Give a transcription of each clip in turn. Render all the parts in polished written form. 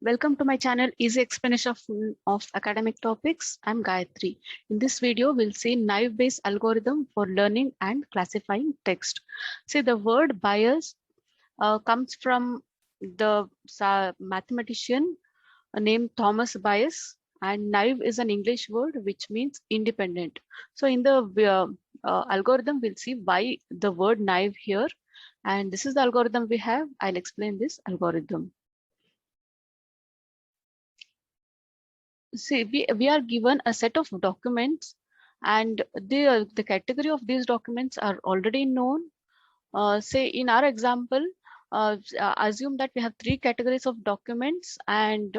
Welcome to my channel, Easy Explanation of Academic Topics. I'm Gayatri. In this video, we'll see Naive-based algorithm for learning and classifying text. See, the word bias comes from the mathematician named Thomas Bayes, and naive is an English word which means independent. So in the algorithm, we'll see why the word naive here. And this is the algorithm we have. I'll explain this algorithm. See, we are given a set of documents, and the category of these documents are already known. Say in our example, assume that we have three categories of documents, and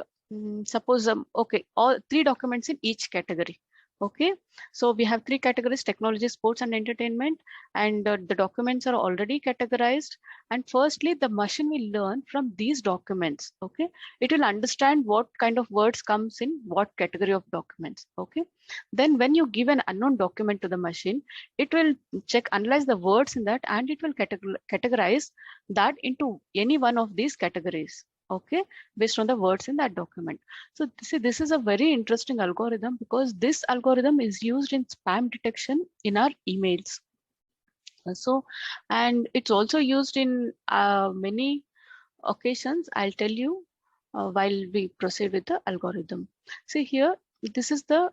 suppose okay, all three documents in each category. Okay, so we have three categories: technology, sports, and entertainment, and the documents are already categorized. And firstly, the machine will learn from these documents. Okay, it will understand what kind of words comes in what category of documents. Okay, then when you give an unknown document to the machine, it will analyze the words in that, and it will categorize that into any one of these categories. Okay, based on the words in that document. So see, this is a very interesting algorithm because this algorithm is used in spam detection in our emails. So, and it's also used in many occasions. I'll tell you while we proceed with the algorithm. See here, this is the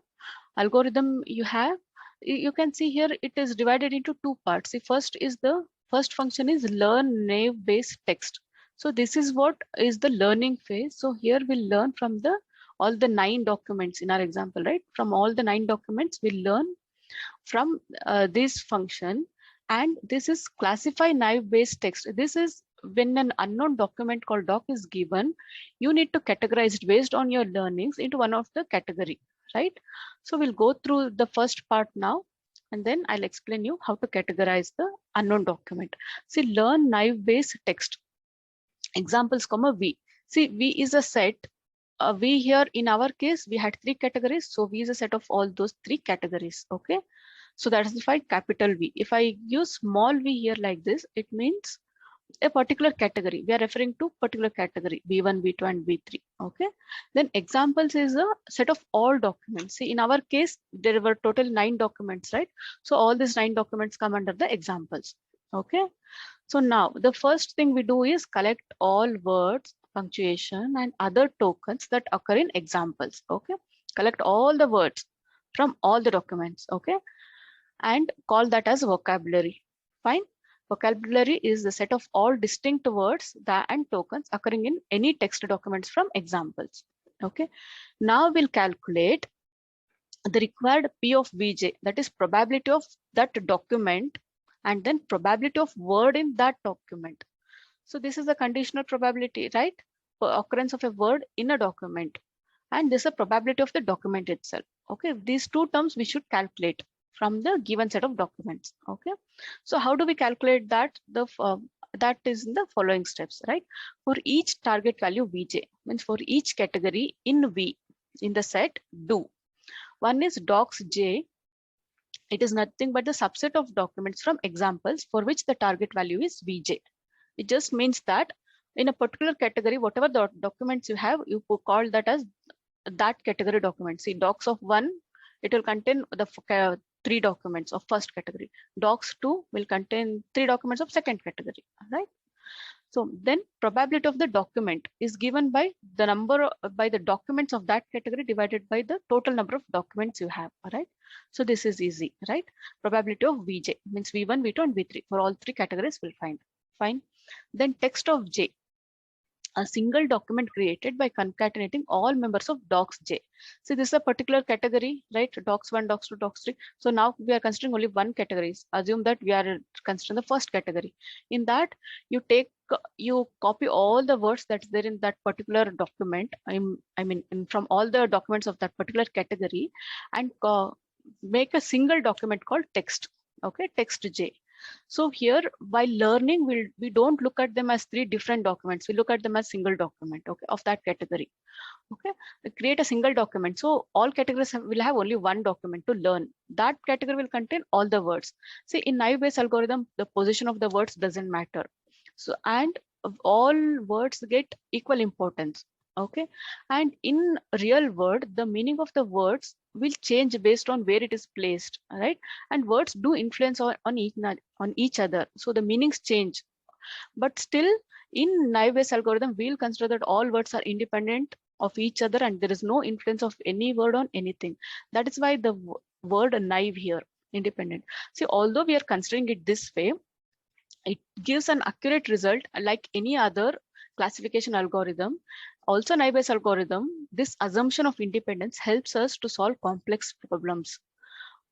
algorithm you have. You can see here it is divided into two parts. The first function is learn naive based text. So this is what is the learning phase. So here we'll learn from the all the 9 documents in our example, right? From all the 9 documents, we'll learn from this function. And this is classify naive based text. This is when an unknown document called doc is given, you need to categorize it based on your learnings into one of the category, right? So we'll go through the first part now, and then I'll explain you how to categorize the unknown document. See, learn naive based text. Examples, comma V. See, V is a set. V here in our case, we had 3 categories. So V is a set of all those 3 categories. Okay. So that is defined capital V. If I use small v here like this, it means a particular category. We are referring to particular category, B1, B2, and B3. Okay. Then examples is a set of all documents. See, in our case, there were total 9 documents, right? So all these 9 documents come under the examples. Okay. So now the first thing we do is collect all words, punctuation, and other tokens that occur in examples. Okay. Collect all the words from all the documents. Okay, and call that as vocabulary. Fine. Vocabulary is the set of all distinct words and tokens occurring in any text documents from examples. Okay. Now we'll calculate the required P of Vj, that is probability of that document, and then probability of word in that document. So this is a conditional probability, right? For occurrence of a word in a document. And this is a probability of the document itself. Okay, these two terms we should calculate from the given set of documents. Okay, so how do we calculate that? That is in the following steps, right? For each target value Vj, means for each category in V in the set, do. One is docs J. It is nothing but the subset of documents from examples for which the target value is Vj. It just means that in a particular category, whatever the documents you have, you could call that as that category document. See, docs of 1, it will contain the 3 documents of first category. Docs 2 will contain 3 documents of second category, right? So then probability of the document is given by the number by the documents of that category divided by the total number of documents you have. All right. So this is easy, right? Probability of Vj means V1, V2, and V3 for all 3 categories we'll find. Fine. Then text of J, a single document created by concatenating all members of docs J. So this is a particular category, right? Docs 1, docs 2, docs 3. So now we are considering only one category. Assume that we are considering the first category. In that, you copy all the words that's there in that particular document. I mean, from all the documents of that particular category, and make a single document called text. Okay, text J. So here, while learning, we don't look at them as 3 different documents. We look at them as single document, okay, of that category. Okay, we create a single document. So all categories will have only one document to learn. That category will contain all the words. See, in naive-based algorithm, the position of the words doesn't matter. So, and all words get equal importance. Okay, and in real world, the meaning of the words will change based on where it is placed, right? And words do influence on each other, so the meanings change. But still, in naive-Bayes algorithm, we'll consider that all words are independent of each other and there is no influence of any word on anything. That is why the word naive here, independent. See, although we are considering it this way, it gives an accurate result like any other classification algorithm. Also, naive-Bayes algorithm, this assumption of independence helps us to solve complex problems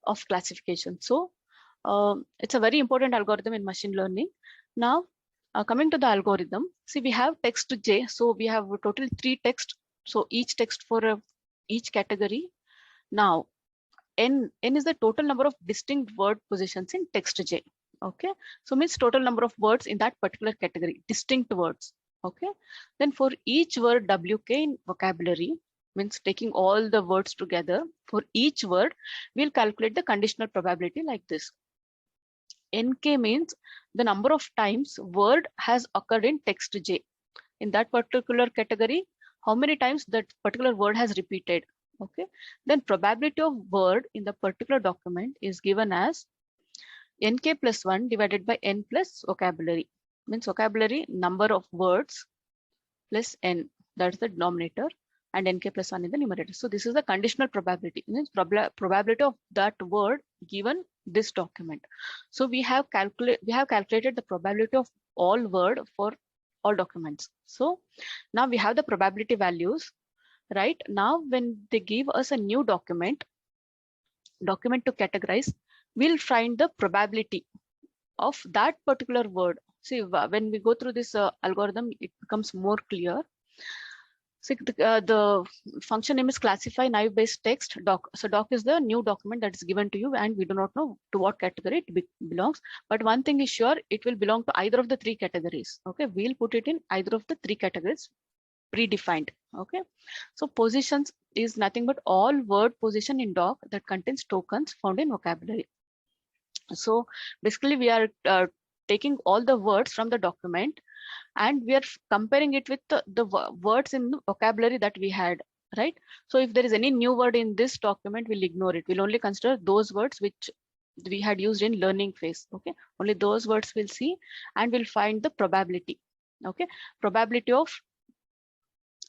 of classification. So it's a very important algorithm in machine learning. Now, coming to the algorithm, see, we have text J. So we have total 3 text. So each text for each category. Now, N is the total number of distinct word positions in text J. Okay, so means total number of words in that particular category, distinct words. Okay, then for each word WK in vocabulary, means taking all the words together, for each word, we'll calculate the conditional probability like this. NK means the number of times word has occurred in text J. In that particular category, how many times that particular word has repeated. Okay, then probability of word in the particular document is given as NK plus 1 divided by N plus vocabulary. Means vocabulary number of words plus N, that's the denominator, and NK plus 1 in the numerator. So this is the conditional probability, means probability of that word given this document. So we have calculated the probability of all word for all documents. So now we have the probability values, right? Now when they give us a new document to categorize, we'll find the probability of that particular word. See, when we go through this algorithm, it becomes more clear. So the function name is classify naive-Bayes text doc. So doc is the new document that is given to you, and we do not know to what category it belongs. But one thing is sure, it will belong to either of the 3 categories. Okay, we'll put it in either of the 3 categories predefined. Okay, so positions is nothing but all word position in doc that contains tokens found in vocabulary. So basically we are taking all the words from the document and we are comparing it with the words in the vocabulary that we had, right? So if there is any new word in this document, we'll ignore it. We'll only consider those words which we had used in learning phase. Okay, only those words we'll see and we'll find the probability. Okay, probability of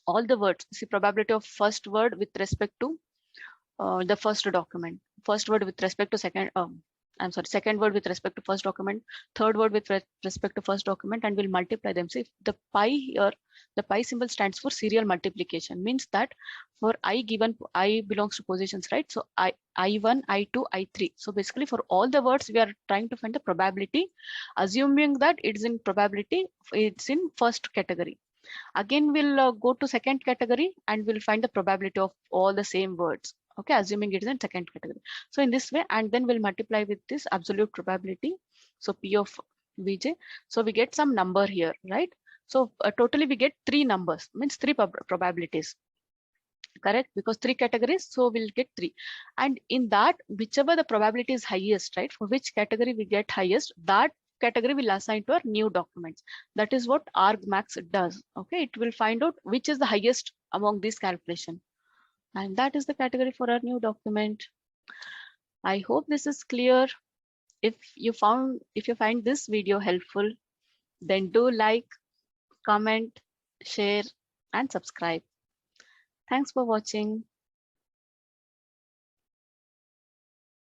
all the words. See, probability of first word with respect to the first document, first word with respect to second word with respect to first document, third word with respect to first document, and we'll multiply them. See, the pi here, the pi symbol stands for serial multiplication, means that for I given, I belongs to positions, right? So I1, I2, I3. So basically for all the words, we are trying to find the probability, assuming that it's in probability, it's in first category. Again, we'll go to second category and we'll find the probability of all the same words. Okay, assuming it is in second category. So in this way, and then we'll multiply with this absolute probability. So P of Vj. So we get some number here, right? So totally we get 3 numbers, means 3 probabilities. Correct, because 3 categories, so we'll get 3. And in that, whichever the probability is highest, right? For which category we get highest, that category will assign to our new documents. That is what argmax does. Okay, it will find out which is the highest among these calculation. And that is the category for our new document. I hope this is clear. If you find this video helpful, then do like, comment, share, and subscribe. Thanks for watching.